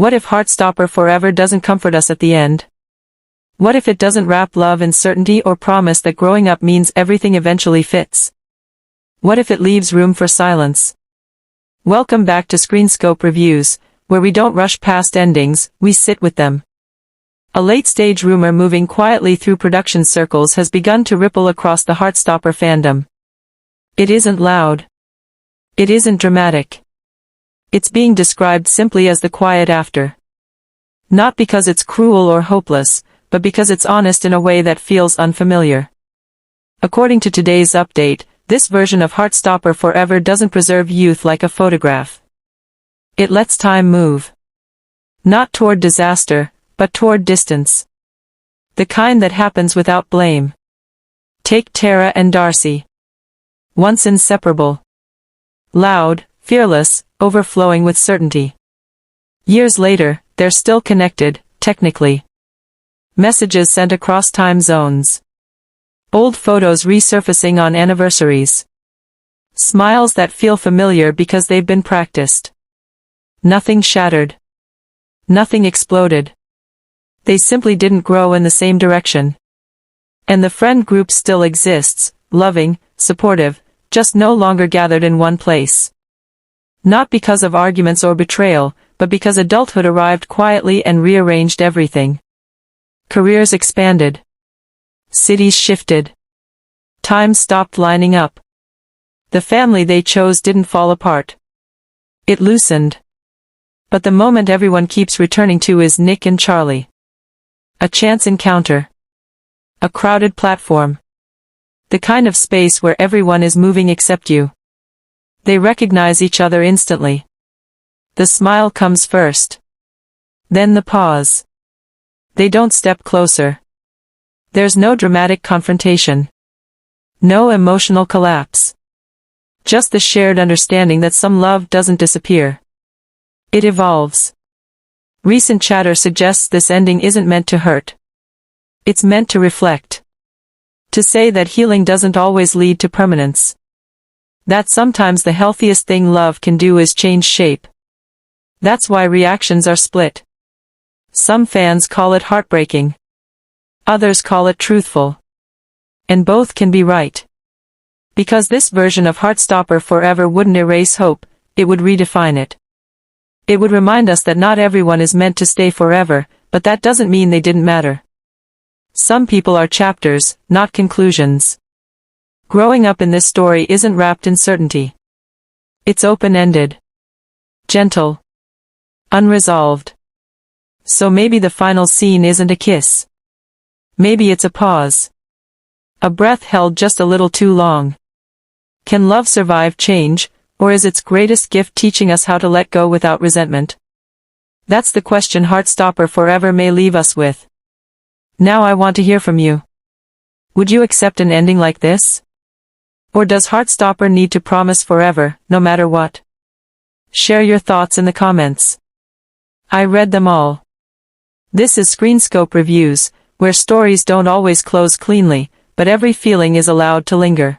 What if Heartstopper Forever doesn't comfort us at the end? What if it doesn't wrap love in certainty or promise that growing up means everything eventually fits? What if it leaves room for silence? Welcome back to Screenscope Reviews, where we don't rush past endings, we sit with them. A late-stage rumor moving quietly through production circles has begun to ripple across the Heartstopper fandom. It isn't loud. It isn't dramatic. It's being described simply as the quiet after. Not because it's cruel or hopeless, but because it's honest in a way that feels unfamiliar. According to today's update, this version of Heartstopper Forever doesn't preserve youth like a photograph. It lets time move. Not toward disaster, but toward distance. The kind that happens without blame. Take Tara and Darcy. Once inseparable. Loud, fearless, overflowing with certainty. Years later, they're still connected, technically. Messages sent across time zones. Old photos resurfacing on anniversaries. Smiles that feel familiar because they've been practiced. Nothing shattered. Nothing exploded. They simply didn't grow in the same direction. And the friend group still exists, loving, supportive, just no longer gathered in one place. Not because of arguments or betrayal, but because adulthood arrived quietly and rearranged everything. Careers expanded. Cities shifted. Time stopped lining up. The family they chose didn't fall apart. It loosened. But the moment everyone keeps returning to is Nick and Charlie. A chance encounter. A crowded platform. The kind of space where everyone is moving except you. They recognize each other instantly. The smile comes first. Then the pause. They don't step closer. There's no dramatic confrontation. No emotional collapse. Just the shared understanding that some love doesn't disappear. It evolves. Recent chatter suggests this ending isn't meant to hurt. It's meant to reflect. To say that healing doesn't always lead to permanence. That sometimes the healthiest thing love can do is change shape. That's why reactions are split. Some fans call it heartbreaking. Others call it truthful. And both can be right. Because this version of Heartstopper Forever wouldn't erase hope, it would redefine it. It would remind us that not everyone is meant to stay forever, but that doesn't mean they didn't matter. Some people are chapters, not conclusions. Growing up in this story isn't wrapped in certainty. It's open-ended. Gentle. Unresolved. So maybe the final scene isn't a kiss. Maybe it's a pause. A breath held just a little too long. Can love survive change, or is its greatest gift teaching us how to let go without resentment? That's the question Heartstopper Forever may leave us with. Now I want to hear from you. Would you accept an ending like this? Or does Heartstopper need to promise forever, no matter what? Share your thoughts in the comments. I read them all. This is Screenscope Reviews, where stories don't always close cleanly, but every feeling is allowed to linger.